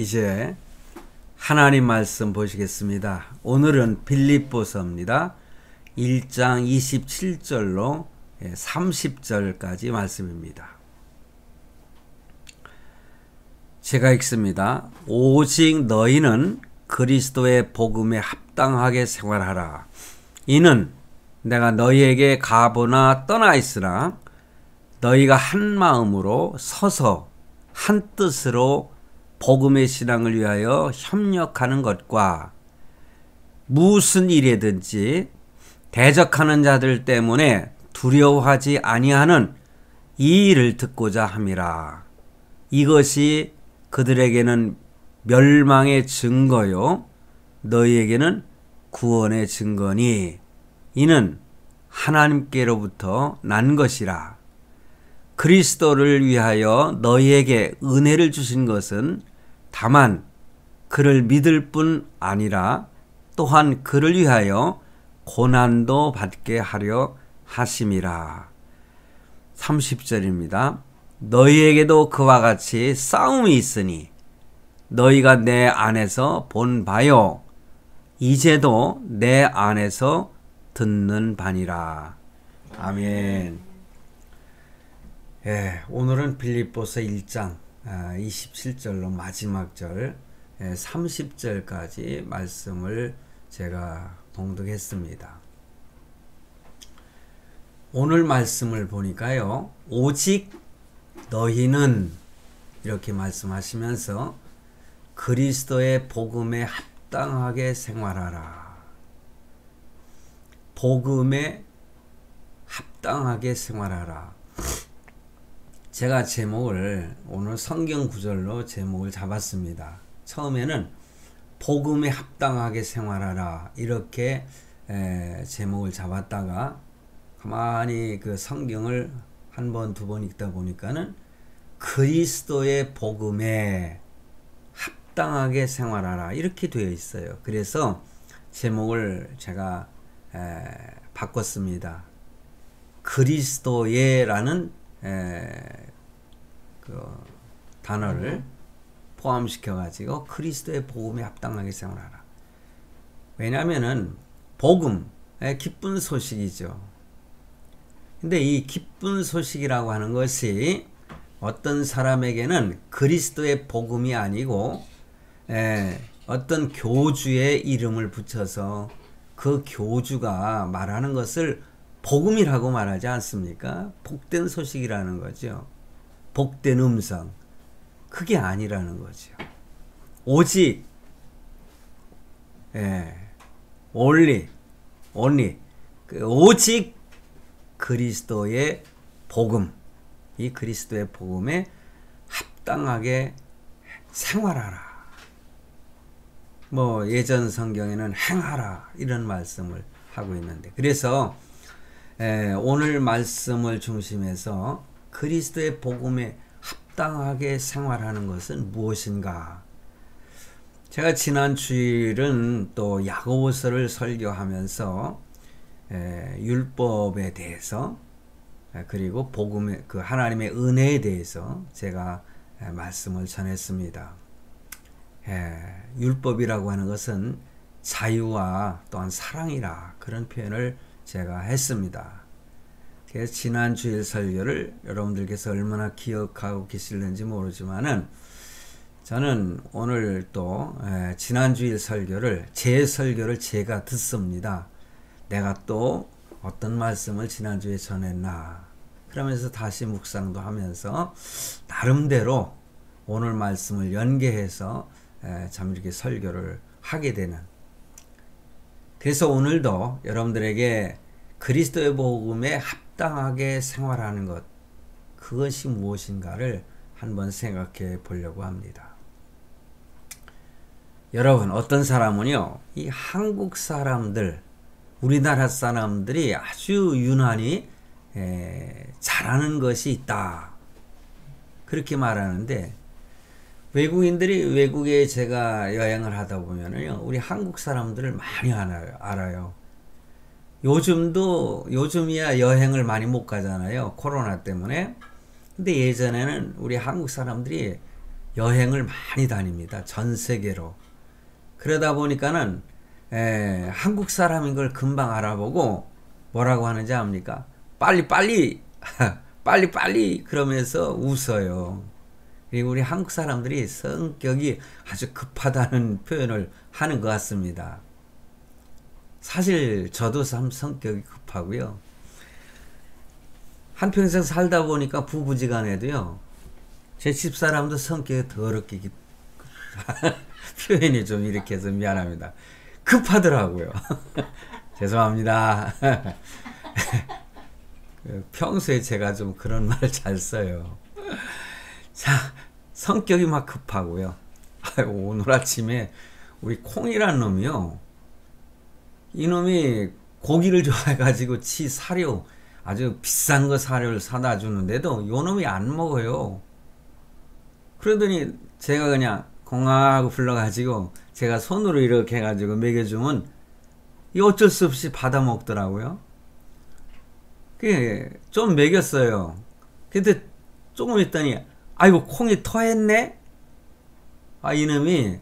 이제 하나님 말씀 보시겠습니다. 오늘은 빌립보서입니다. 1장 27절로 30절까지 말씀입니다. 제가 읽습니다. 오직 너희는 그리스도의 복음에 합당하게 생활하라. 이는 내가 너희에게 가보나 떠나 있으나 너희가 한 마음으로 서서 한 뜻으로 복음의 신앙을 위하여 협력하는 것과 무슨 일이든지 대적하는 자들 때문에 두려워하지 아니하는 이 일을 듣고자 함이라. 이것이 그들에게는 멸망의 증거요 너희에게는 구원의 증거니 이는 하나님께로부터 난 것이라. 그리스도를 위하여 너희에게 은혜를 주신 것은 다만 그를 믿을 뿐 아니라 또한 그를 위하여 고난도 받게 하려 하심이라. 30절입니다. 너희에게도 그와 같이 싸움이 있으니 너희가 내 안에서 본 바요 이제도 내 안에서 듣는 바니라. 아멘. 오늘은 빌립보서 1장 27절로 마지막 절 30절까지 말씀을 제가 봉독했습니다. 오늘 말씀을 보니까요. 오직 너희는 이렇게 말씀하시면서 그리스도의 복음에 합당하게 생활하라. 복음에 합당하게 생활하라. 제가 제목을 오늘 성경 구절로 제목을 잡았습니다. 처음에는 복음에 합당하게 생활하라 이렇게 제목을 잡았다가 가만히 그 성경을 한 번, 두 번 읽다 보니까는 그리스도의 복음에 합당하게 생활하라 이렇게 되어 있어요. 그래서 제목을 제가 바꿨습니다. 그리스도의라는 그 단어를 포함시켜 가지고 그리스도의 복음에 합당하게 생활하라. 왜냐하면은 복음, 기쁜 소식이죠. 근데 이 기쁜 소식이라고 하는 것이 어떤 사람에게는 그리스도의 복음이 아니고 어떤 교주의 이름을 붙여서 그 교주가 말하는 것을 복음이라고 말하지 않습니까? 복된 소식이라는 거죠. 복된 음성. 그게 아니라는 거죠. 오직, only, 오직 그리스도의 복음, 이 그리스도의 복음에 합당하게 생활하라. 뭐 예전 성경에는 행하라 이런 말씀을 하고 있는데 그래서 오늘 말씀을 중심해서 그리스도의 복음에 합당하게 생활하는 것은 무엇인가? 제가 지난 주일은 또 야고보서를 설교하면서 율법에 대해서 그리고 복음의 그 하나님의 은혜에 대해서 제가 말씀을 전했습니다. 율법이라고 하는 것은 자유와 또한 사랑이라 그런 표현을 제가 했습니다. 그래서 지난 주일 설교를 여러분들께서 얼마나 기억하고 계실는지 모르지만은 저는 오늘 또 지난 주일 설교를 제 설교를 제가 듣습니다. 내가 또 어떤 말씀을 지난주에 전했나 그러면서 다시 묵상도 하면서 나름대로 오늘 말씀을 연계해서 참 이렇게 설교를 하게 되는 그래서 오늘도 여러분들에게 그리스도의 복음에 합당하게 생활하는 것 그것이 무엇인가를 한번 생각해 보려고 합니다. 여러분 어떤 사람은요 이 한국 사람들 우리나라 사람들이 아주 유난히 잘하는 것이 있다 그렇게 말하는데 외국에 제가 여행을 하다 보면은요 우리 한국 사람들을 많이 알아요. 요즘이야 여행을 많이 못 가잖아요. 코로나 때문에. 근데 예전에는 우리 한국 사람들이 여행을 많이 다닙니다. 전 세계로. 그러다 보니까는 한국 사람인 걸 금방 알아보고 뭐라고 하는지 압니까? 빨리빨리 빨리빨리 그러면서 웃어요. 그리고 우리 한국 사람들이 성격이 아주 급하다는 표현을 하는 것 같습니다. 사실 저도 참 성격이 급하고요. 한평생 살다 보니까 부부지간에도요. 제 집사람도 성격이 더럽게 표현이 좀 이렇게 해서 미안합니다. 급하더라고요. 죄송합니다. 평소에 제가 좀 그런 말 잘 써요. 자, 성격이 막 급하고요. 오늘 아침에 우리 콩이란 놈이요. 이놈이 고기를 좋아해가지고 지 사료, 아주 비싼 거 사료를 사다 주는데도 요 놈이 안 먹어요. 그러더니 제가 그냥 공하고 불러가지고 제가 손으로 이렇게 해가지고 먹여주면 이 어쩔 수 없이 받아 먹더라고요. 좀 먹였어요. 근데 조금 있더니 아이고 콩이 토했네? 아 이놈이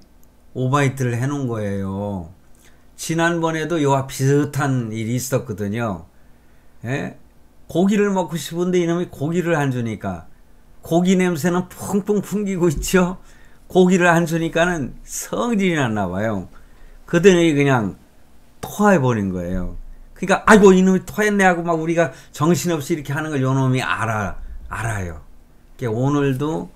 오바이트를 해놓은 거예요. 지난번에도 이와 비슷한 일이 있었거든요. 예? 고기를 먹고 싶은데 이놈이 고기를 안 주니까 고기 냄새는 풍풍 풍기고 있죠. 고기를 안 주니까는 성질이 났나 봐요. 그더니 그냥 토해버린 거예요. 그러니까 아이고 이놈이 토했네 하고 막 우리가 정신없이 이렇게 하는 걸 요놈이 알아요. 오늘도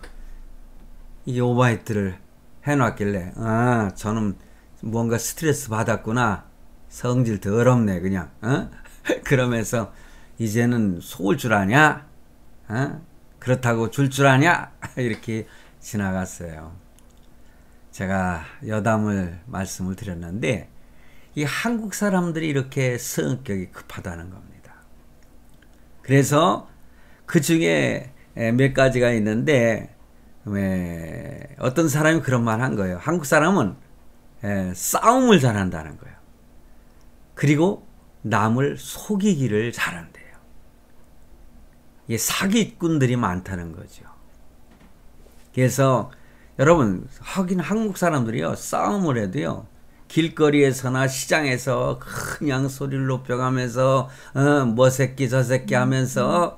이 오바이트를 해놨길래 아 저는 뭔가 스트레스 받았구나. 성질 더럽네 그냥. 그러면서 이제는 속을 줄 아냐? 그렇다고 줄 줄 아냐? 이렇게 지나갔어요. 제가 여담을 말씀을 드렸는데 이 한국 사람들이 이렇게 성격이 급하다는 겁니다. 그래서 그 중에 몇 가지가 있는데 어떤 사람이 그런 말 한 거예요. 한국 사람은 싸움을 잘한다는 거예요. 그리고 남을 속이기를 잘한대요. 이게 사기꾼들이 많다는 거죠. 그래서 여러분 하긴 한국 사람들이요 싸움을 해도요 길거리에서나 시장에서 그냥 소리를 높여가면서 뭐 새끼 저 새끼 하면서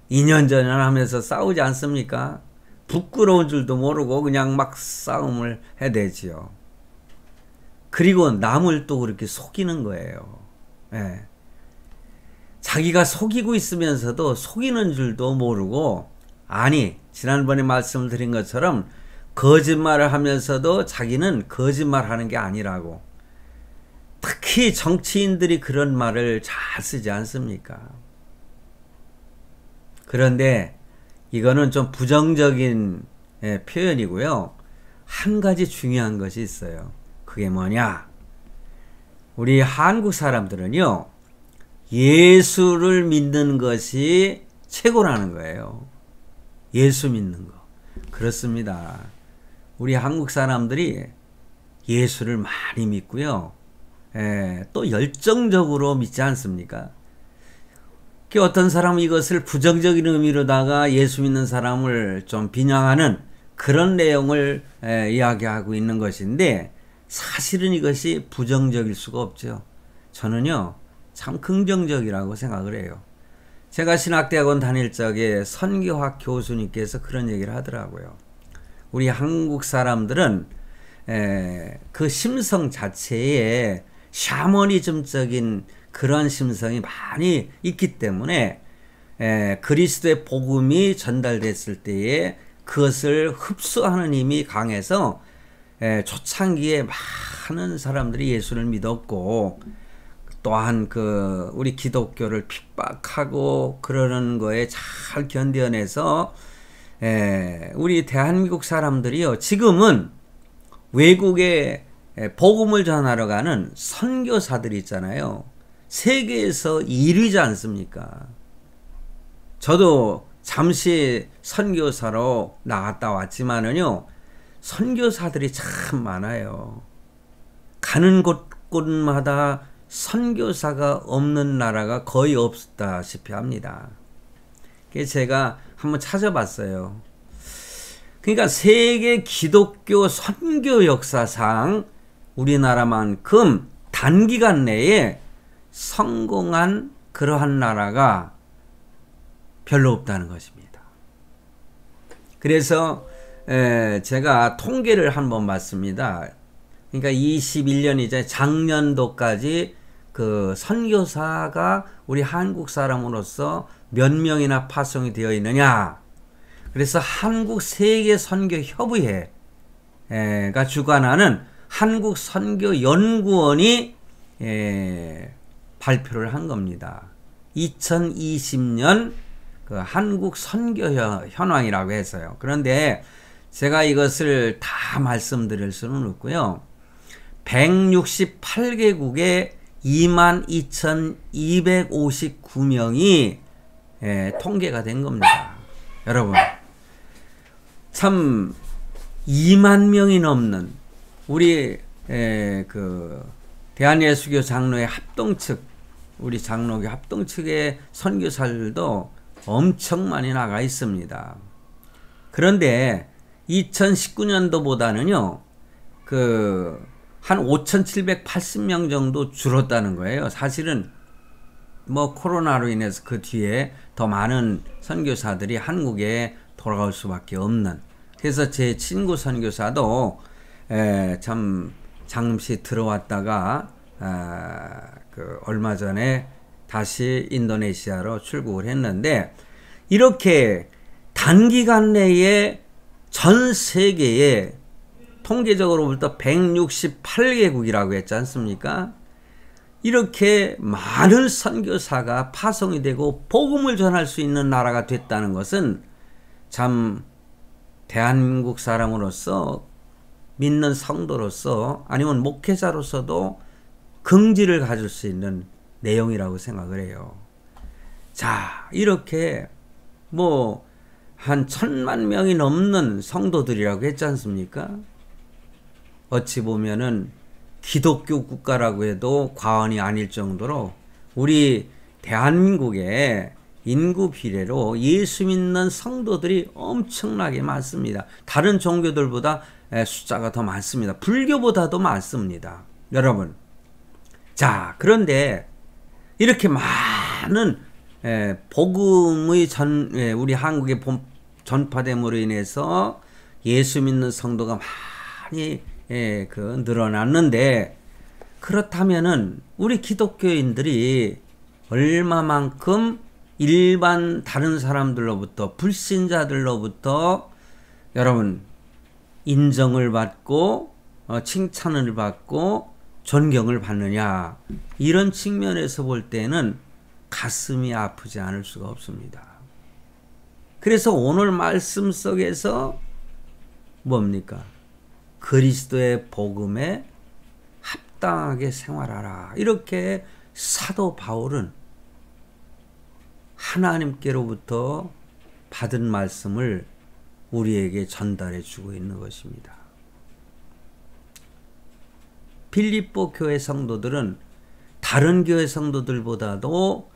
이년저년 하면서 싸우지 않습니까? 부끄러운 줄도 모르고 그냥 막 싸움을 해대지요. 그리고 남을 또 그렇게 속이는 거예요. 자기가 속이고 있으면서도 속이는 줄도 모르고 아니 지난번에 말씀을 드린 것처럼 거짓말을 하면서도 자기는 거짓말하는 게 아니라고. 특히 정치인들이 그런 말을 잘 쓰지 않습니까? 그런데 이거는 좀 부정적인 표현이고요. 한 가지 중요한 것이 있어요. 그게 뭐냐? 우리 한국 사람들은요. 예수를 믿는 것이 최고라는 거예요. 예수 믿는 거. 그렇습니다. 우리 한국 사람들이 예수를 많이 믿고요. 또 열정적으로 믿지 않습니까? 어떤 사람은 이것을 부정적인 의미로다가 예수 믿는 사람을 좀 비난하는 그런 내용을 이야기하고 있는 것인데 사실은 이것이 부정적일 수가 없죠. 저는요. 참 긍정적이라고 생각을 해요. 제가 신학대학원 다닐 적에 선교학 교수님께서 그런 얘기를 하더라고요. 우리 한국 사람들은 그 심성 자체에 샤머니즘적인 그런 심성이 많이 있기 때문에 그리스도의 복음이 전달됐을 때에 그것을 흡수하는 힘이 강해서 초창기에 많은 사람들이 예수를 믿었고 또한 우리 기독교를 핍박하고 그러는 거에 잘 견뎌내서 우리 대한민국 사람들이요 지금은 외국에 복음을 전하러 가는 선교사들이 있잖아요. 세계에서 1위지 않습니까? 저도 잠시 선교사로 나갔다 왔지만은요 선교사들이 참 많아요. 가는 곳곳마다 선교사가 없는 나라가 거의 없다시피 합니다. 그래서 제가 한번 찾아봤어요. 그러니까 세계 기독교 선교 역사상 우리나라만큼 단기간 내에 성공한 그러한 나라가 별로 없다는 것입니다. 그래서 제가 통계를 한번 봤습니다. 그러니까 21년이죠. 작년도까지 그 선교사가 우리 한국 사람으로서 몇 명이나 파송이 되어 있느냐. 그래서 한국 세계 선교 협의회가 주관하는 한국 선교 연구원이 발표를 한 겁니다. 2020년 그 한국 선교 현황이라고 해서요. 그런데 제가 이것을 다 말씀드릴 수는 없고요. 168개국에 22,259명이 통계가 된 겁니다. 여러분, 참 2만 명이 넘는 우리 그 대한예수교 장로회 합동측, 우리 장로교 합동측의 선교사들도 엄청 많이 나가 있습니다. 그런데 2019년도보다는요, 한 5,780명 정도 줄었다는 거예요. 사실은 뭐 코로나로 인해서 그 뒤에 더 많은 선교사들이 한국에 돌아올 수밖에 없는. 그래서 제 친구 선교사도 참 잠시 들어왔다가 얼마 전에 다시 인도네시아로 출국을 했는데, 이렇게 단기간 내에 전 세계에 통계적으로 볼 때 168개국이라고 했지 않습니까? 이렇게 많은 선교사가 파송이 되고 복음을 전할 수 있는 나라가 됐다는 것은 참 대한민국 사람으로서, 믿는 성도로서, 아니면 목회자로서도 긍지를 가질 수 있는 내용이라고 생각을 해요. 자, 이렇게 뭐 한 1,000만 명이 넘는 성도들이라고 했지 않습니까? 어찌 보면은 기독교 국가라고 해도 과언이 아닐 정도로 우리 대한민국의 인구 비례로 예수 믿는 성도들이 엄청나게 많습니다. 다른 종교들보다 숫자가 더 많습니다. 불교보다도 많습니다. 여러분. 자, 그런데 이렇게 많은 복음의 우리 한국에 전파됨으로 인해서 예수 믿는 성도가 많이 늘어났는데, 그렇다면은 우리 기독교인들이 얼마만큼 일반 다른 사람들로부터, 불신자들로부터 여러분 인정을 받고 칭찬을 받고 존경을 받느냐, 이런 측면에서 볼 때는 가슴이 아프지 않을 수가 없습니다. 그래서 오늘 말씀 속에서 뭡니까? 그리스도의 복음에 합당하게 생활하라. 이렇게 사도 바울은 하나님께로부터 받은 말씀을 우리에게 전달해 주고 있는 것입니다. 빌립보 교회 성도들은 다른 교회 성도들보다도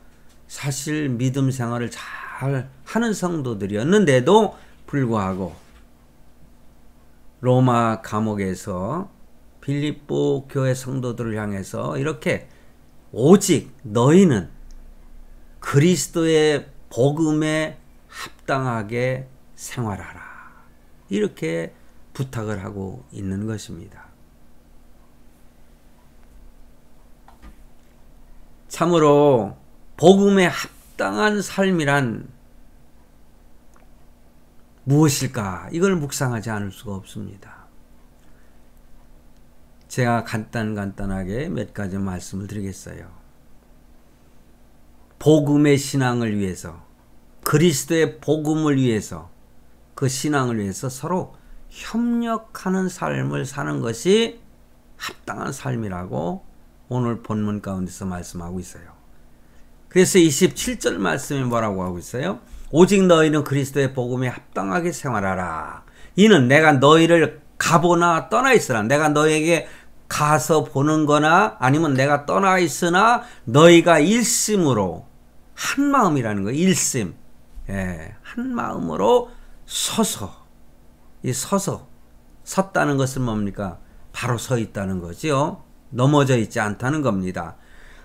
사실 믿음 생활을 잘 하는 성도들이었는데도 불구하고 로마 감옥에서 빌립보 교회 성도들을 향해서 이렇게 오직 너희는 그리스도의 복음에 합당하게 생활하라, 이렇게 부탁을 하고 있는 것입니다. 참으로 복음에 합당한 삶이란 무엇일까? 이걸 묵상하지 않을 수가 없습니다. 제가 간단하게 몇 가지 말씀을 드리겠어요. 복음의 신앙을 위해서, 그리스도의 복음을 위해서, 그 신앙을 위해서 서로 협력하는 삶을 사는 것이 합당한 삶이라고 오늘 본문 가운데서 말씀하고 있어요. 그래서 27절 말씀이 뭐라고 하고 있어요? 오직 너희는 그리스도의 복음에 합당하게 생활하라. 이는 내가 너희를 가보나 떠나 있으나, 내가 너희에게 가서 보는 거나 아니면 내가 떠나 있으나 너희가 일심으로, 한 마음이라는 거예요. 일심. 한 마음으로 서서 이 섰다는 것은 뭡니까? 바로 서 있다는 거지요. 넘어져 있지 않다는 겁니다.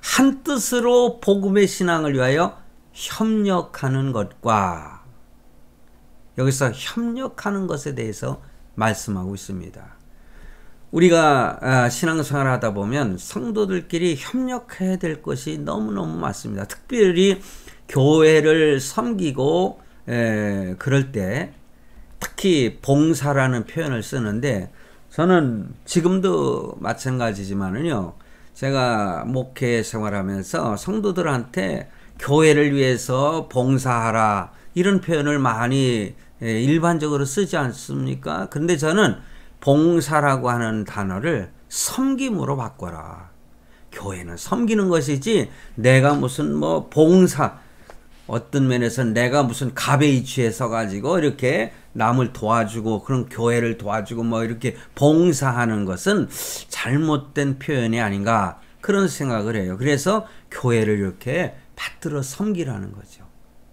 한 뜻으로 복음의 신앙을 위하여 협력하는 것과, 여기서 협력하는 것에 대해서 말씀하고 있습니다. 우리가 신앙생활 하다 보면 성도들끼리 협력해야 될 것이 너무너무 많습니다. 특별히 교회를 섬기고 그럴 때 특히 봉사라는 표현을 쓰는데, 저는 지금도 마찬가지지만은요, 제가 목회 생활하면서 성도들한테 교회를 위해서 봉사하라 이런 표현을 많이 일반적으로 쓰지 않습니까? 그런데 저는 봉사라고 하는 단어를 섬김으로 바꿔라. 교회는 섬기는 것이지 내가 무슨 뭐 봉사, 어떤 면에서는 내가 무슨 갑의 위치에 서가지고 이렇게 남을 도와주고 그런 교회를 도와주고 뭐 이렇게 봉사하는 것은 잘못된 표현이 아닌가, 그런 생각을 해요. 그래서 교회를 이렇게 받들어 섬기라는 거죠.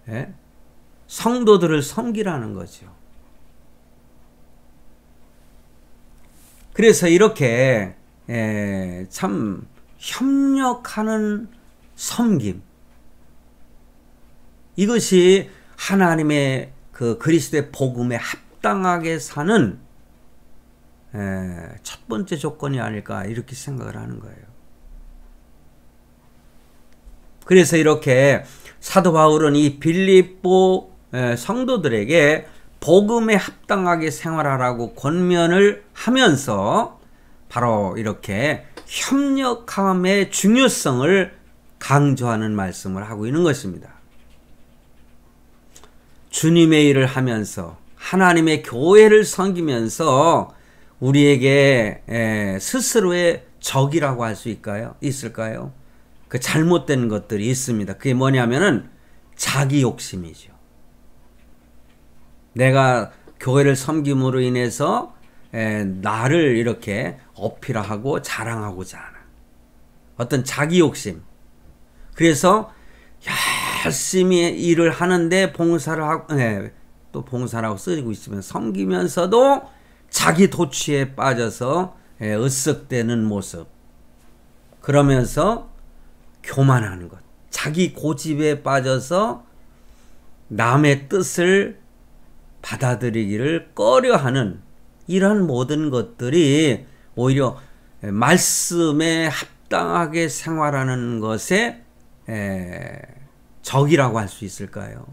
예? 성도들을 섬기라는 거죠. 그래서 이렇게 참 협력하는 섬김, 이것이 하나님의 그 그리스도의 복음에 합당하게 사는 첫 번째 조건이 아닐까, 이렇게 생각을 하는 거예요. 그래서 이렇게 사도 바울은 이 빌립보 성도들에게 복음에 합당하게 생활하라고 권면을 하면서 바로 이렇게 협력함의 중요성을 강조하는 말씀을 하고 있는 것입니다. 주님의 일을 하면서 하나님의 교회를 섬기면서 우리에게 스스로의 적이라고 할 수 있을까요? 그 잘못된 것들이 있습니다. 그게 뭐냐면은 자기 욕심이죠. 내가 교회를 섬김으로 인해서 나를 이렇게 어필하고 자랑하고자 하는 어떤 자기 욕심. 그래서 열심히 일을 하는데 봉사를 하고, 또 봉사라고 쓰고 있으면 섬기면서도 자기 도취에 빠져서 으쓱대는 모습. 그러면서 교만하는 것. 자기 고집에 빠져서 남의 뜻을 받아들이기를 꺼려하는 이러한 모든 것들이 오히려 말씀에 합당하게 생활하는 것에 적이라고 할 수 있을까요?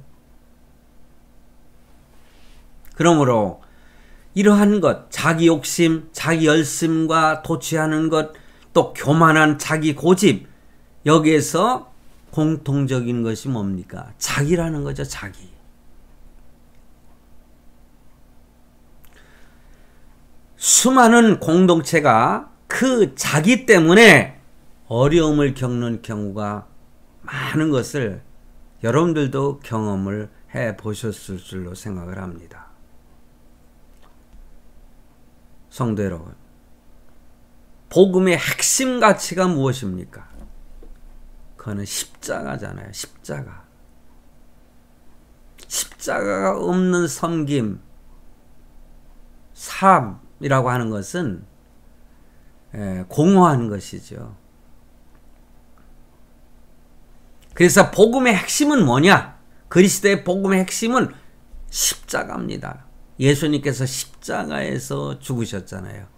그러므로 이러한 것, 자기 욕심, 자기 열심과 도취하는 것, 또 교만한 자기 고집, 여기에서 공통적인 것이 뭡니까? 자기라는 거죠, 자기. 수많은 공동체가 그 자기 때문에 어려움을 겪는 경우가 많은 것을 여러분들도 경험을 해 보셨을 줄로 생각을 합니다. 성도 여러분, 복음의 핵심 가치가 무엇입니까? 그거는 십자가잖아요. 십자가. 십자가가 없는 섬김, 삶이라고 하는 것은 공허한 것이죠. 그래서 복음의 핵심은 뭐냐? 그리스도의 복음의 핵심은 십자가입니다. 예수님께서 십자가에서 죽으셨잖아요.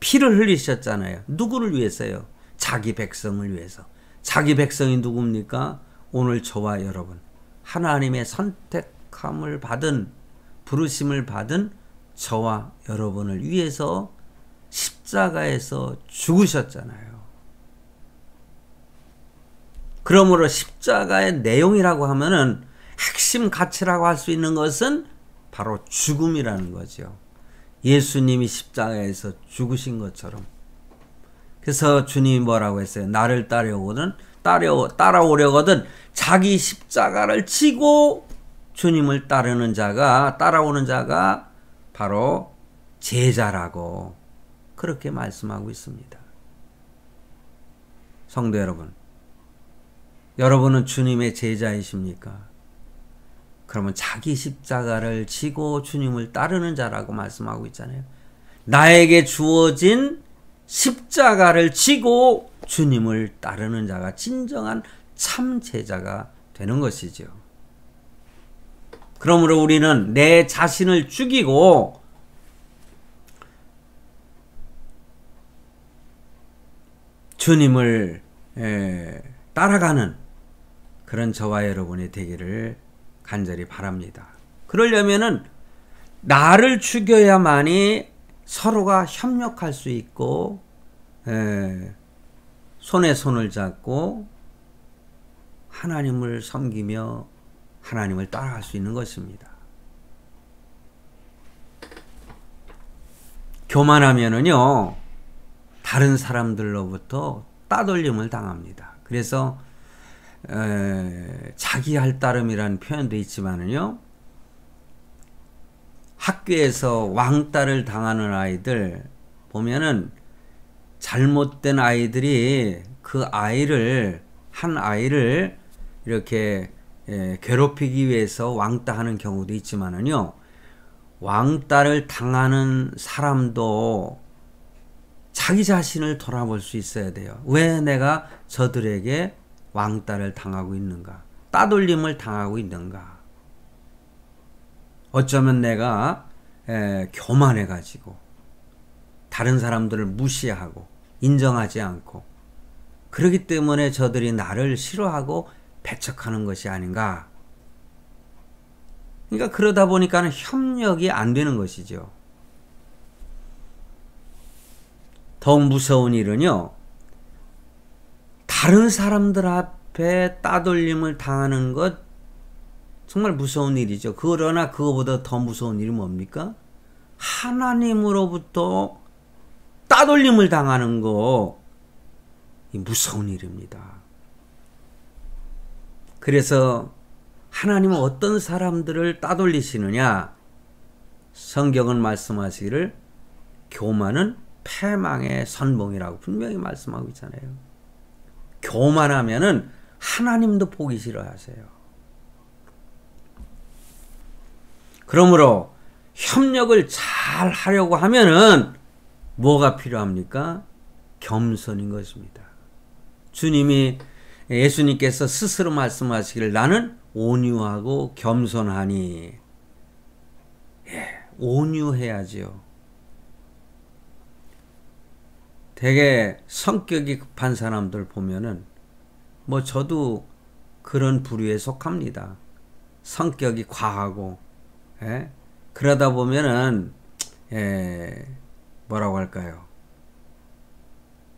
피를 흘리셨잖아요. 누구를 위해서요? 자기 백성을 위해서. 자기 백성이 누굽니까? 오늘 저와 여러분. 하나님의 선택함을 받은, 부르심을 받은 저와 여러분을 위해서 십자가에서 죽으셨잖아요. 그러므로 십자가의 내용이라고 하면은 핵심 가치라고 할 수 있는 것은 바로 죽음이라는 거죠. 예수님이 십자가에서 죽으신 것처럼. 그래서 주님이 뭐라고 했어요? 나를 따라오려거든 자기 십자가를 지고 주님을 따르는 자가, 따라오는 자가 바로 제자라고 그렇게 말씀하고 있습니다. 성도 여러분, 여러분은 주님의 제자이십니까? 그러면 자기 십자가를 지고 주님을 따르는 자라고 말씀하고 있잖아요. 나에게 주어진 십자가를 지고 주님을 따르는 자가 진정한 참 제자가 되는 것이죠. 그러므로 우리는 내 자신을 죽이고 주님을 따라가는 그런 저와 여러분이 되기를 간절히 바랍니다. 그러려면은 나를 죽여야만이 서로가 협력할 수 있고 손에 손을 잡고 하나님을 섬기며 하나님을 따라갈 수 있는 것입니다. 교만하면은요 다른 사람들로부터 따돌림을 당합니다. 그래서 자기 할 따름이라는 표현도 있지만은요 학교에서 왕따를 당하는 아이들 보면은 잘못된 아이들이 그 아이를 한 아이를 이렇게 괴롭히기 위해서 왕따하는 경우도 있지만은요 왕따를 당하는 사람도 자기 자신을 돌아볼 수 있어야 돼요. 왜 내가 저들에게 왕따를 당하고 있는가? 따돌림을 당하고 있는가? 어쩌면 내가 교만해가지고 다른 사람들을 무시하고 인정하지 않고 그렇기 때문에 저들이 나를 싫어하고 배척하는 것이 아닌가? 그러니까 그러다 보니까는 협력이 안 되는 것이죠. 더욱 무서운 일은요, 다른 사람들 앞에 따돌림을 당하는 것 정말 무서운 일이죠. 그러나 그거보다 더 무서운 일이 뭡니까? 하나님으로부터 따돌림을 당하는 거, 이 무서운 일입니다. 그래서 하나님은 어떤 사람들을 따돌리시느냐? 성경은 말씀하시기를 교만은 패망의 선봉이라고 분명히 말씀하고 있잖아요. 교만하면은 하나님도 보기 싫어하세요. 그러므로 협력을 잘 하려고 하면은 뭐가 필요합니까? 겸손인 것입니다. 예수님께서 스스로 말씀하시기를 나는 온유하고 겸손하니, 온유해야지요. 되게 성격이 급한 사람들 보면은 저도 그런 부류에 속합니다. 성격이 과하고 그러다 보면은 뭐라고 할까요?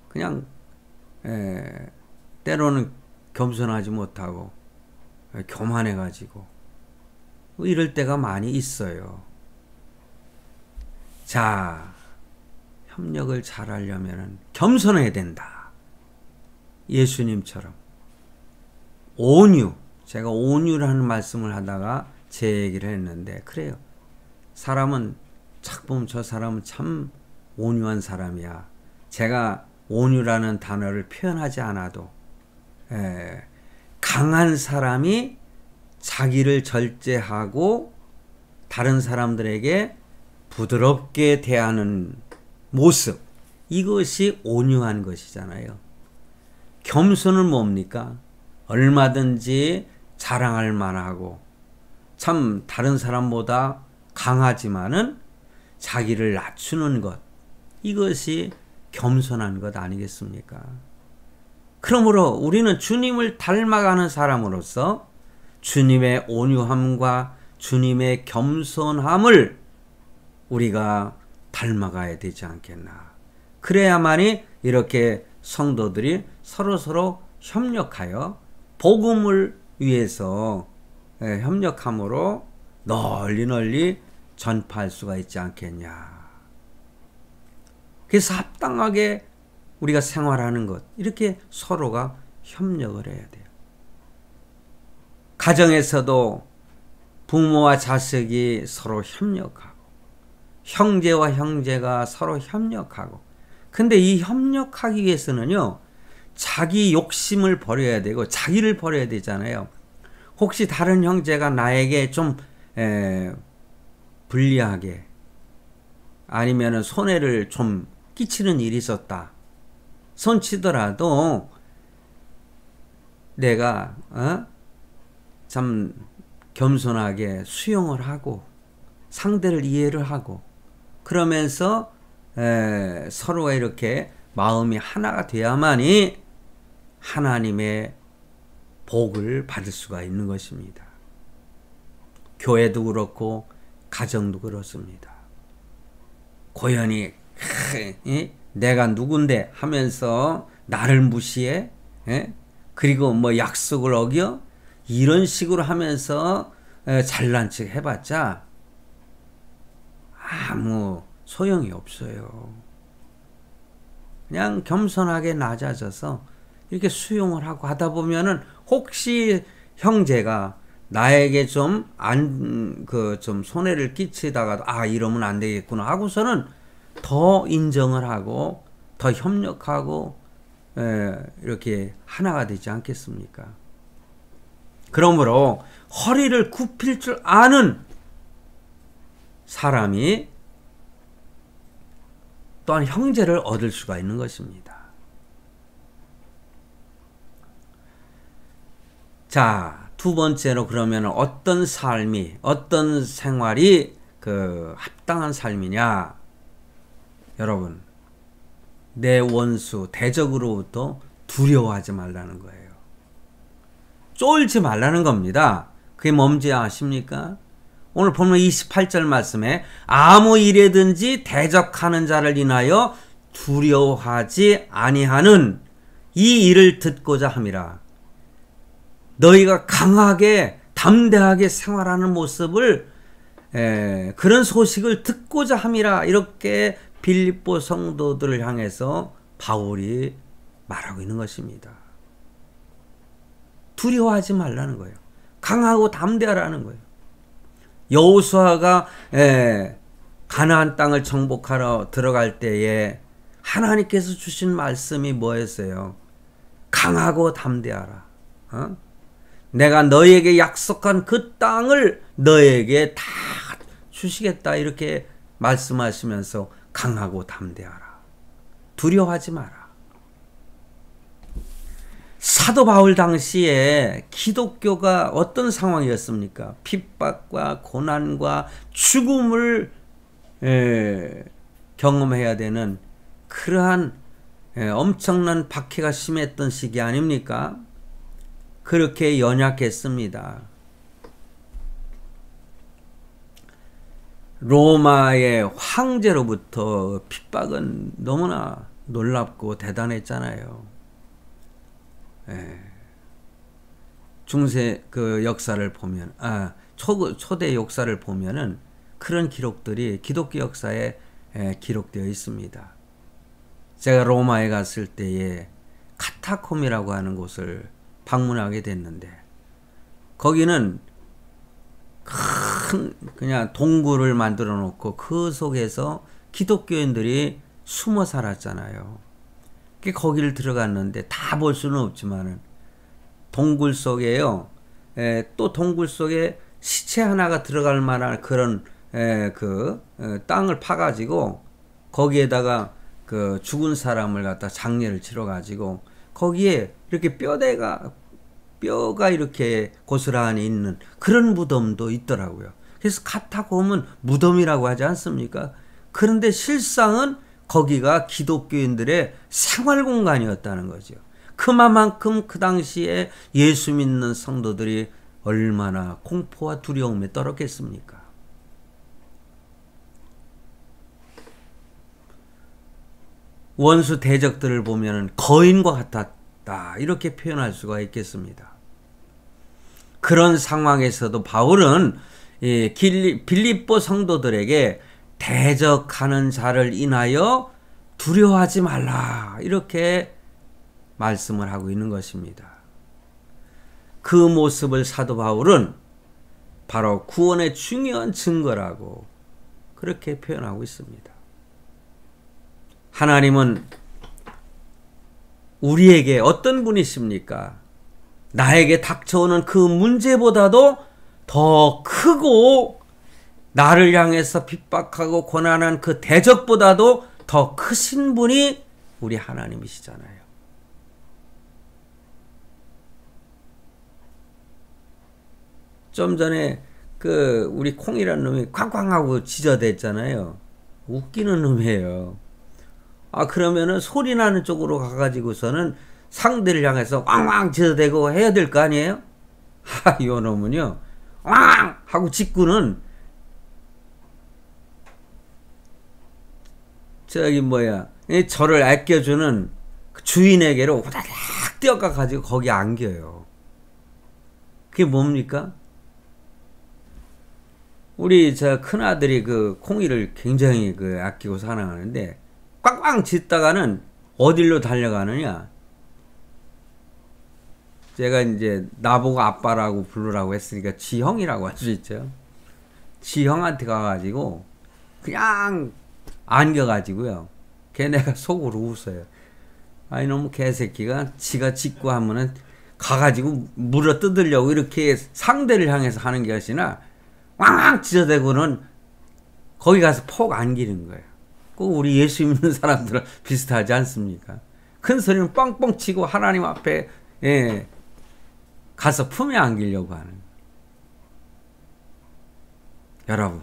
그냥 때로는 겸손하지 못하고 교만해가지고 이럴 때가 많이 있어요. 자, 협력을 잘하려면 겸손해야 된다. 예수님처럼 온유, 제가 온유라는 말씀을 하다가 제 얘기를 했는데 그래요. 사람은 착 보면 저 사람은 참 온유한 사람이야. 제가 온유라는 단어를 표현하지 않아도 강한 사람이 자기를 절제하고 다른 사람들에게 부드럽게 대하는 모습, 이것이 온유한 것이잖아요. 겸손은 뭡니까? 얼마든지 자랑할 만하고 참 다른 사람보다 강하지만은 자기를 낮추는 것, 이것이 겸손한 것 아니겠습니까? 그러므로 우리는 주님을 닮아가는 사람으로서 주님의 온유함과 주님의 겸손함을 우리가 닮아가야 되지 않겠나. 그래야만이 이렇게 성도들이 서로서로 협력하여 복음을 위해서 협력함으로 널리 전파할 수가 있지 않겠냐. 그래서 합당하게 우리가 생활하는 것, 이렇게 서로가 협력을 해야 돼요. 가정에서도 부모와 자식이 서로 협력하고 형제와 형제가 서로 협력하고, 근데 이 협력하기 위해서는요 자기 욕심을 버려야 되고 자기를 버려야 되잖아요. 혹시 다른 형제가 나에게 좀 불리하게 아니면은 손해를 좀 끼치는 일이 있었다 손치더라도 내가 참 겸손하게 수용을 하고 상대를 이해를 하고 그러면서 서로가 이렇게 마음이 하나가 돼야만이 하나님의 복을 받을 수가 있는 것입니다. 교회도 그렇고 가정도 그렇습니다. 고연히 내가 누군데 하면서 나를 무시해? 그리고 뭐 약속을 어겨? 이런 식으로 하면서 잘난 척 해봤자 아무 소용이 없어요. 그냥 겸손하게 낮아져서 이렇게 수용을 하고 하다 보면은 혹시 형제가 나에게 좀 손해를 끼치다가도 이러면 안 되겠구나 하고서는 더 인정을 하고 더 협력하고 이렇게 하나가 되지 않겠습니까? 그러므로 허리를 굽힐 줄 아는 사람이 또한 형제를 얻을 수가 있는 것입니다. 자, 두 번째로 그러면 어떤 삶이, 어떤 생활이 합당한 삶이냐? 여러분, 내 원수, 대적으로부터 두려워하지 말라는 거예요. 쫄지 말라는 겁니다. 그게 뭔지 아십니까? 오늘 보면 28절 말씀에 아무 일에든지 대적하는 자를 인하여 두려워하지 아니하는 이 일을 듣고자 함이라. 너희가 강하게 담대하게 생활하는 모습을 그런 소식을 듣고자 함이라. 이렇게 빌립보 성도들을 향해서 바울이 말하고 있는 것입니다. 두려워하지 말라는 거예요. 강하고 담대하라는 거예요. 여호수아가 가나안 땅을 정복하러 들어갈 때에 하나님께서 주신 말씀이 뭐였어요? 강하고 담대하라. 내가 너에게 약속한 그 땅을 너에게 다 주시겠다 이렇게 말씀하시면서 강하고 담대하라. 두려워하지 마라. 사도 바울 당시에 기독교가 어떤 상황이었습니까? 핍박과 고난과 죽음을 경험해야 되는 그러한 엄청난 박해가 심했던 시기 아닙니까? 그렇게 연약했습니다. 로마의 황제로부터 핍박은 너무나 놀랍고 대단했잖아요. 중세 역사를 보면 초대 역사를 보면은 그런 기록들이 기독교 역사에 기록되어 있습니다. 제가 로마에 갔을 때에 카타콤이라고 하는 곳을 방문하게 됐는데 거기는 큰 그냥 동굴을 만들어 놓고 그 속에서 기독교인들이 숨어 살았잖아요. 거기를 들어갔는데 다 볼 수는 없지만은 동굴 속에요. 또 동굴 속에 시체 하나가 들어갈 만한 그런 땅을 파가지고 거기에다가 죽은 사람을 갖다 장례를 치러가지고 거기에 이렇게 뼈가 이렇게 고스란히 있는 그런 무덤도 있더라고요. 그래서 카타콤은 무덤이라고 하지 않습니까? 그런데 실상은 거기가 기독교인들의 생활 공간이었다는 거죠. 그만큼 그 당시에 예수 믿는 성도들이 얼마나 공포와 두려움에 떨었겠습니까? 원수 대적들을 보면 거인과 같았다 이렇게 표현할 수가 있겠습니다. 그런 상황에서도 바울은 빌립보 성도들에게 대적하는 자를 인하여 두려워하지 말라 이렇게 말씀을 하고 있는 것입니다. 그 모습을 사도 바울은 바로 구원의 중요한 증거라고 그렇게 표현하고 있습니다. 하나님은 우리에게 어떤 분이십니까? 나에게 닥쳐오는 그 문제보다도 더 크고 나를 향해서 핍박하고 고난한 그 대적보다도 더 크신 분이 우리 하나님이시잖아요. 좀 전에 그 우리 콩이라는 놈이 쾅쾅하고 지저댔잖아요. 웃기는 놈이에요. 아, 그러면은 소리 나는 쪽으로 가가지고서는 상대를 향해서 꽝꽝 지저대고 해야 될 거 아니에요? 하, 이 놈은요, 꽝! 하고 직구는 저기 뭐야, 저를 아껴주는 주인에게로 후다닥 뛰어가가지고 거기 안겨요. 그게 뭡니까? 우리 저 큰아들이 그 콩이를 굉장히 그 아끼고 사랑하는데 꽝꽝 짖다가는 어디로 달려가느냐? 제가 이제 나보고 아빠라고 부르라고 했으니까 지형이라고 할 수 있죠. 지형한테 가가지고 그냥 안겨가지고요. 걔네가 속으로 웃어요. 아이 놈 개새끼가 지가 짖고 하면은 가가지고 물어 뜯으려고 이렇게 상대를 향해서 하는 게 아니라 왕왕 짖어대고는 거기 가서 폭 안기는 거예요. 꼭 우리 예수 믿는 사람들은 비슷하지 않습니까? 큰 소리는 뻥뻥 치고 하나님 앞에 가서 품에 안기려고 하는 거예요. 여러분,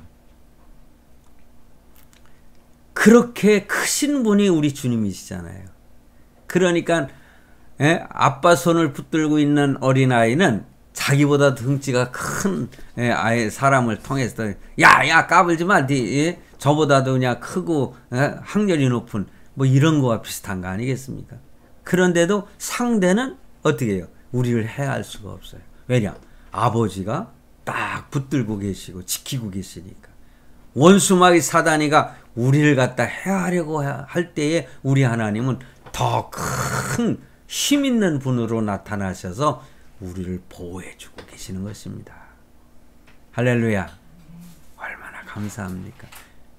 그렇게 크신 분이 우리 주님이시잖아요. 그러니까 아빠 손을 붙들고 있는 어린아이는 자기보다 등치가 큰 아예 사람을 통해서 야야 까불지 마, 저보다도 그냥 크고 학렬이 높은 뭐 이런 거와 비슷한 거 아니겠습니까? 그런데도 상대는 어떻게 해요? 우리를 해할 수가 없어요. 왜냐? 아버지가 딱 붙들고 계시고 지키고 계시니까. 원수마귀 사단이가 우리를 갖다 해하려고 할 때에 우리 하나님은 더 큰 힘 있는 분으로 나타나셔서 우리를 보호해주고 계시는 것입니다. 할렐루야. 얼마나 감사합니까?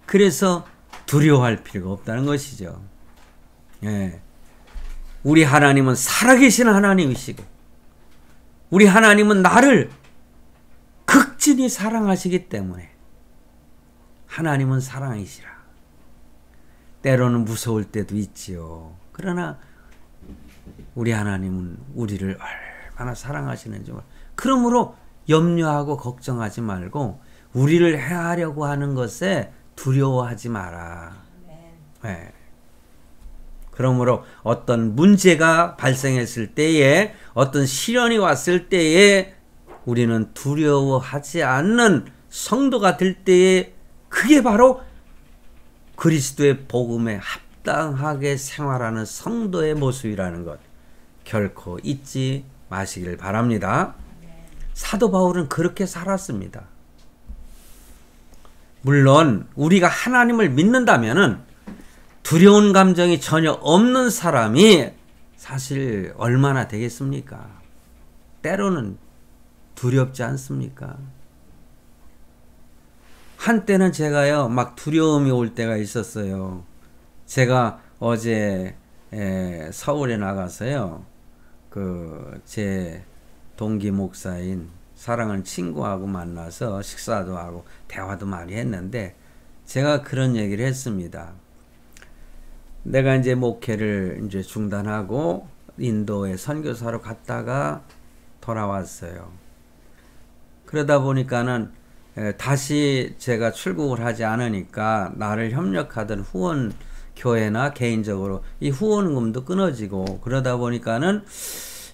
그래서 두려워할 필요가 없다는 것이죠. 예. 우리 하나님은 살아계신 하나님이시고 우리 하나님은 나를 극진히 사랑하시기 때문에 하나님은 사랑이시라. 때로는 무서울 때도 있지요. 그러나 우리 하나님은 우리를 얼마나 사랑하시는지. 그러므로 염려하고 걱정하지 말고 우리를 해하려고 하는 것에 두려워하지 마라. 네. 그러므로 어떤 문제가 발생했을 때에 어떤 시련이 왔을 때에 우리는 두려워하지 않는 성도가 될 때에 그게 바로 그리스도의 복음에 합당하게 생활하는 성도의 모습이라는 것 결코 잊지 마시길 바랍니다. 사도 바울은 그렇게 살았습니다. 물론 우리가 하나님을 믿는다면은 두려운 감정이 전혀 없는 사람이 사실 얼마나 되겠습니까? 때로는 두렵지 않습니까? 한때는 제가요, 막 두려움이 올 때가 있었어요. 제가 어제 서울에 나가서요, 제 동기 목사인 사랑하는 친구하고 만나서 식사도 하고 대화도 많이 했는데, 제가 그런 얘기를 했습니다. 내가 이제 목회를 이제 중단하고 인도에 선교사로 갔다가 돌아왔어요. 그러다 보니까는 다시 제가 출국을 하지 않으니까 나를 협력하던 후원 교회나 개인적으로 이 후원금도 끊어지고 그러다 보니까는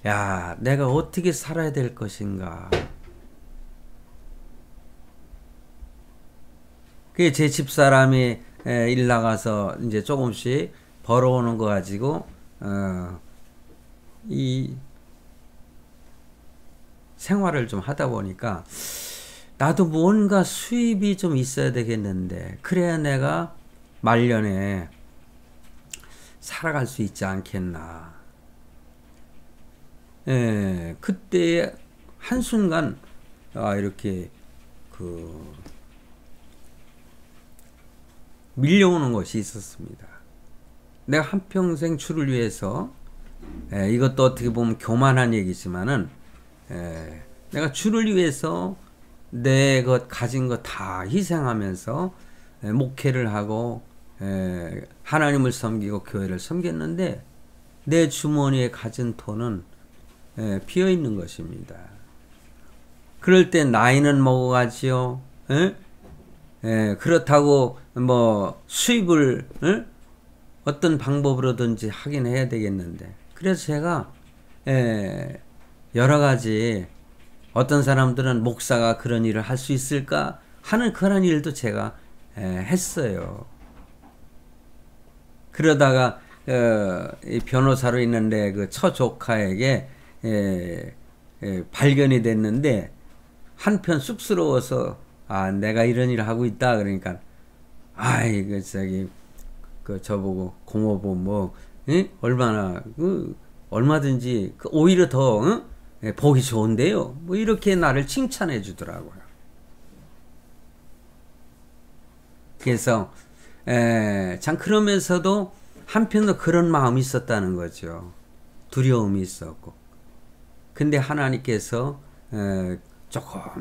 야, 내가 어떻게 살아야 될 것인가. 그게 제 집사람이 일 나가서 이제 조금씩 벌어오는 거 가지고 이 생활을 좀 하다 보니까 나도 뭔가 수입이 좀 있어야 되겠는데 그래야 내가 말년에 살아갈 수 있지 않겠나. 그때 한순간 이렇게 밀려오는 것이 있었습니다. 내가 한평생 주를 위해서 이것도 어떻게 보면 교만한 얘기지만은 내가 주를 위해서 내 것 가진 것 다 희생하면서 목회를 하고 하나님을 섬기고 교회를 섬겼는데 내 주머니에 가진 돈은 비어 있는 것입니다. 그럴 때 나이는 먹어가지요. 그렇다고 뭐 수입을 어떤 방법으로든지 하긴 해야 되겠는데, 그래서 제가 여러 가지, 어떤 사람들은 목사가 그런 일을 할 수 있을까 하는 그런 일도 제가 했어요. 그러다가 이 변호사로 있는데 그 처조카에게 발견이 됐는데 한편 쑥스러워서 내가 이런 일을 하고 있다 그러니까 이거 저기 그 저보고 공업부 뭐 얼마나 얼마든지 오히려 더 보기 좋은데요. 뭐 이렇게 나를 칭찬해 주더라고요. 그래서 참 그러면서도 한편으로 그런 마음이 있었다는 거죠. 두려움이 있었고. 근데 하나님께서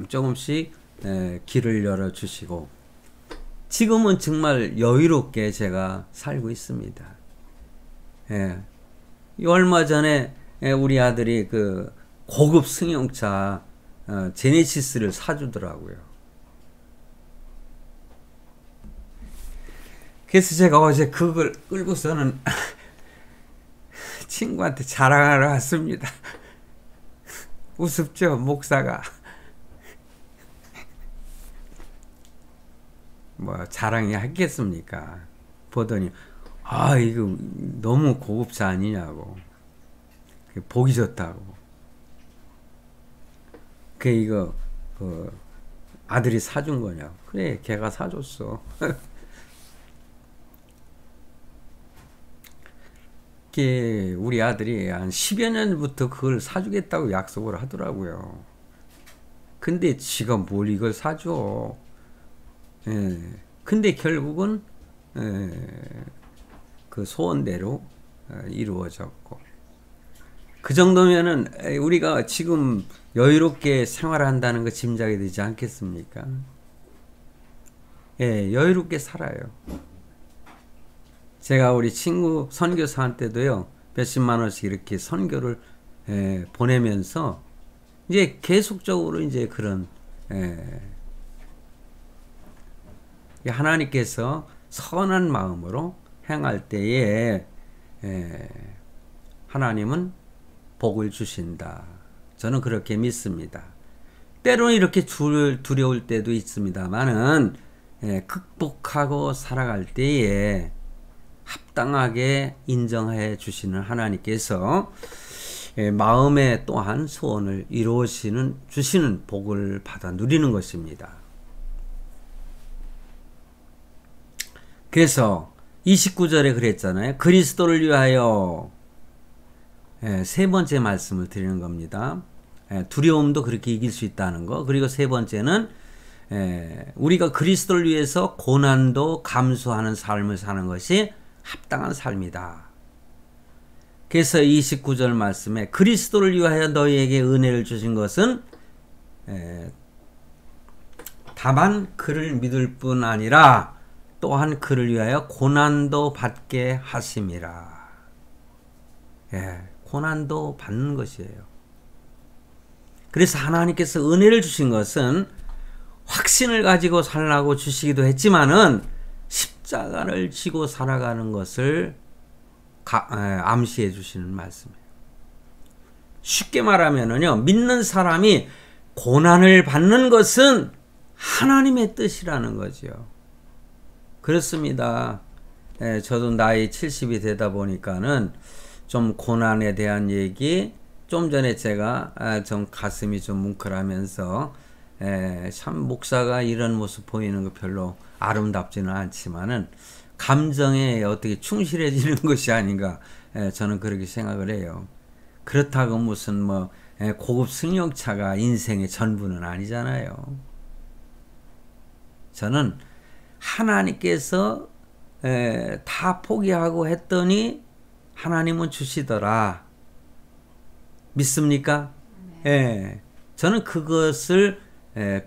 조금씩 길을 열어주시고 지금은 정말 여유롭게 제가 살고 있습니다. 얼마 전에 우리 아들이 그 고급 승용차 제네시스를 사주더라고요. 그래서 제가 어제 그걸 끌고서는 친구한테 자랑하러 왔습니다. 우습죠, 목사가. 뭐 자랑이 하겠습니까? 보더니 이거 너무 고급차 아니냐고. 보기 좋다고. 이거 아들이 사준 거냐고. 그래, 걔가 사줬어. 우리 아들이 한 10여 년부터 그걸 사주겠다고 약속을 하더라고요. 근데 지가 뭘 이걸 사줘. 근데 결국은 그 소원대로 이루어졌고, 그 정도면은 우리가 지금 여유롭게 생활한다는 거 짐작이 되지 않겠습니까? 여유롭게 살아요. 제가 우리 친구 선교사한테도요, 몇십만 원씩 이렇게 선교를 보내면서 이제 계속적으로 이제 그런 하나님께서 선한 마음으로 행할 때에 하나님은 복을 주신다. 저는 그렇게 믿습니다. 때로는 이렇게 두려울 때도 있습니다만은 극복하고 살아갈 때에 합당하게 인정해 주시는 하나님께서 마음에 또한 소원을 주시는 복을 받아 누리는 것입니다. 그래서 29절에 그랬잖아요. 그리스도를 위하여 세 번째 말씀을 드리는 겁니다. 두려움도 그렇게 이길 수 있다는 거. 그리고 세 번째는 우리가 그리스도를 위해서 고난도 감수하는 삶을 사는 것이 합당한 삶이다. 그래서 29절 말씀에 그리스도를 위하여 너희에게 은혜를 주신 것은 다만 그를 믿을 뿐 아니라 또한 그를 위하여 고난도 받게 하심이라. 고난도 받는 것이에요. 그래서 하나님께서 은혜를 주신 것은 확신을 가지고 살라고 주시기도 했지만은 십자가를 지고 살아가는 것을 암시해 주시는 말씀이에요. 쉽게 말하면은요, 믿는 사람이 고난을 받는 것은 하나님의 뜻이라는 거죠. 그렇습니다. 저도 나이 70이 되다 보니까는 좀 고난에 대한 얘기, 좀 전에 제가 좀 가슴이 좀 뭉클하면서 참 목사가 이런 모습 보이는 거 별로 아름답지는 않지만은 감정에 어떻게 충실해지는 것이 아닌가, 저는 그렇게 생각을 해요. 그렇다고 무슨 뭐 고급 승용차가 인생의 전부는 아니잖아요. 저는 하나님께서 다 포기하고 했더니 하나님은 주시더라. 믿습니까? 예, 저는 그것을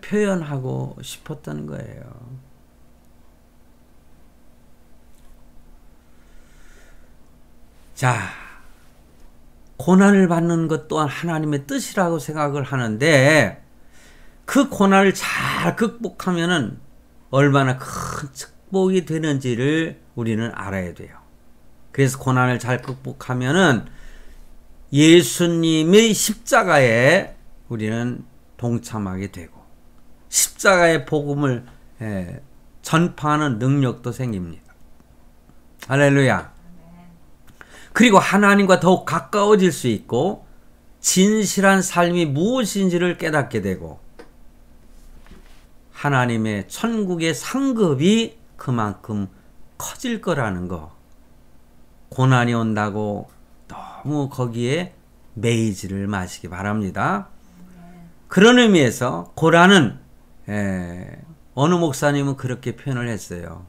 표현하고 싶었던 거예요. 자, 고난을 받는 것 또한 하나님의 뜻이라고 생각을 하는데 그 고난을 잘 극복하면은 얼마나 큰 축복이 되는지를 우리는 알아야 돼요. 그래서 고난을 잘 극복하면은 예수님의 십자가에 우리는 동참하게 되고 십자가의 복음을 전파하는 능력도 생깁니다. 할렐루야. 그리고 하나님과 더욱 가까워질 수 있고 진실한 삶이 무엇인지를 깨닫게 되고 하나님의 천국의 상급이 그만큼 커질 거라는 거. 고난이 온다고 너무 거기에 매이지를 마시기 바랍니다. 그런 의미에서 고난은 어느 목사님은 그렇게 표현을 했어요.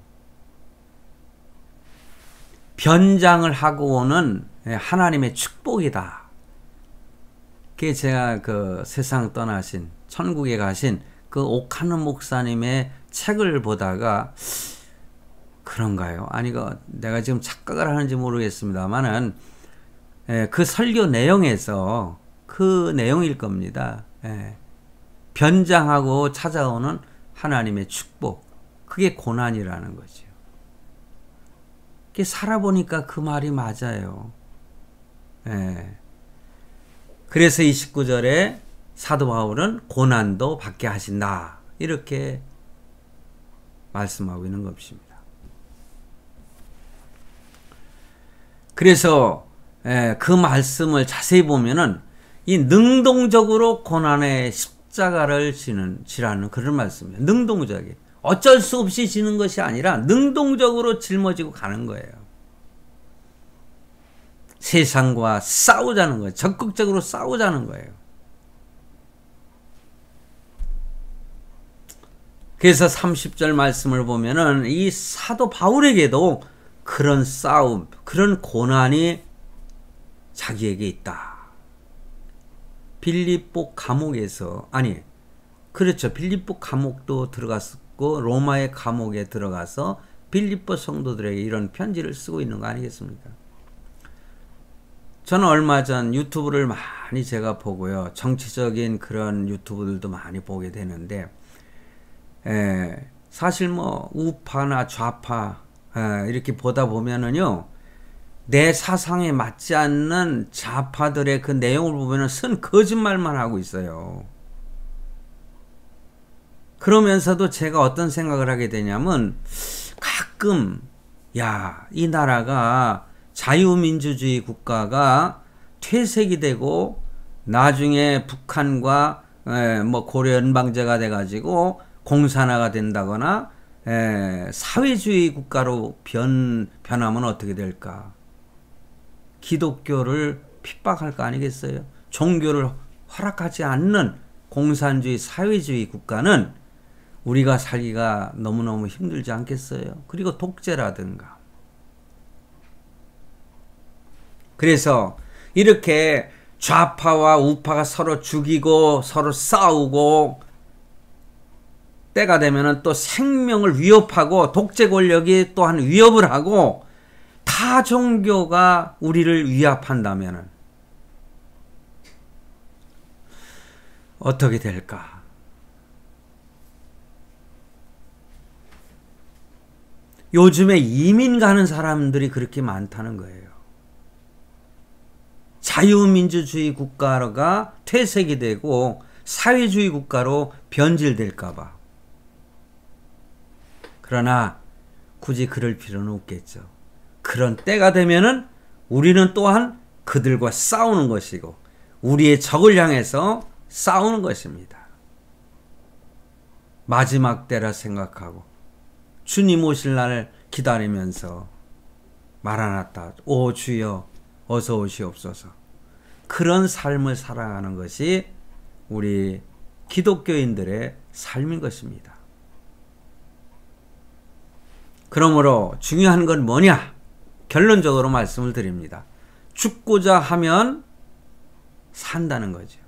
변장을 하고 오는 하나님의 축복이다. 그게 제가 그 세상 떠나신 천국에 가신 그 옥하는 목사님의 책을 보다가 그런가요? 아니 내가 지금 착각을 하는지 모르겠습니다만은 그 설교 내용에서 그 내용일 겁니다. 변장하고 찾아오는 하나님의 축복, 그게 고난이라는 거죠. 살아보니까 그 말이 맞아요. 그래서 29절에 사도 바울은 고난도 받게 하신다, 이렇게 말씀하고 있는 것입니다. 그래서 그 말씀을 자세히 보면은 이 능동적으로 고난의 십자가를 지라는 그런 말씀이에요. 능동적이 어쩔 수 없이 지는 것이 아니라 능동적으로 짊어지고 가는 거예요. 세상과 싸우자는 거예요. 적극적으로 싸우자는 거예요. 그래서 30절 말씀을 보면은 이 사도 바울에게도 그런 싸움, 그런 고난이 자기에게 있다. 빌립보 감옥에서, 빌립보 감옥도 들어갔고 로마의 감옥에 들어가서 빌립보 성도들에게 이런 편지를 쓰고 있는 거 아니겠습니까? 저는 얼마 전 유튜브를 많이 제가 보고요. 정치적인 그런 유튜브들도 많이 보게 되는데, 사실 우파나 좌파 이렇게 보다 보면은요, 내 사상에 맞지 않는 좌파들의 그 내용을 보면은 쓴 거짓말만 하고 있어요. 그러면서도 제가 어떤 생각을 하게 되냐면, 가끔 이 나라가 자유민주주의 국가가 퇴색이 되고 나중에 북한과 고려 연방제가 돼가지고 공산화가 된다거나 사회주의 국가로 변하면 어떻게 될까? 기독교를 핍박할 거 아니겠어요? 종교를 허락하지 않는 공산주의 사회주의 국가는 우리가 살기가 너무너무 힘들지 않겠어요? 그리고 독재라든가. 그래서 이렇게 좌파와 우파가 서로 죽이고 서로 싸우고 때가 되면은 또 생명을 위협하고 독재 권력이 또한 위협을 하고 타 종교가 우리를 위협한다면은 어떻게 될까? 요즘에 이민 가는 사람들이 그렇게 많다는 거예요. 자유민주주의 국가가 퇴색이 되고 사회주의 국가로 변질될까봐. 그러나 굳이 그럴 필요는 없겠죠. 그런 때가 되면은 우리는 또한 그들과 싸우는 것이고 우리의 적을 향해서 싸우는 것입니다. 마지막 때라 생각하고 주님 오실 날을 기다리면서 마라나타, 오 주여 어서 오시옵소서. 그런 삶을 살아가는 것이 우리 기독교인들의 삶인 것입니다. 그러므로 중요한 건 뭐냐? 결론적으로 말씀을 드립니다. 죽고자 하면 산다는 거죠.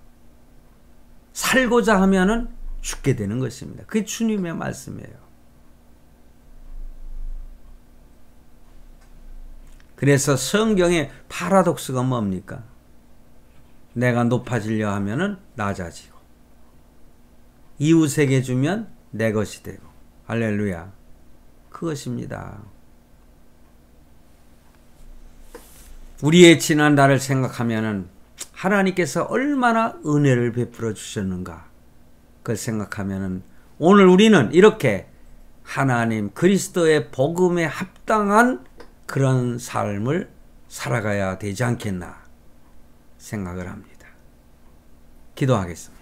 살고자 하면은 죽게 되는 것입니다. 그게 주님의 말씀이에요. 그래서 성경의 파라독스가 뭡니까? 내가 높아지려 하면은 낮아지고 이웃에게 주면 내 것이 되고 할렐루야. 그것입니다. 우리의 지난 날을 생각하면은 하나님께서 얼마나 은혜를 베풀어 주셨는가 그걸 생각하면은 오늘 우리는 이렇게 하나님 그리스도의 복음에 합당한 그런 삶을 살아가야 되지 않겠나 생각을 합니다. 기도하겠습니다.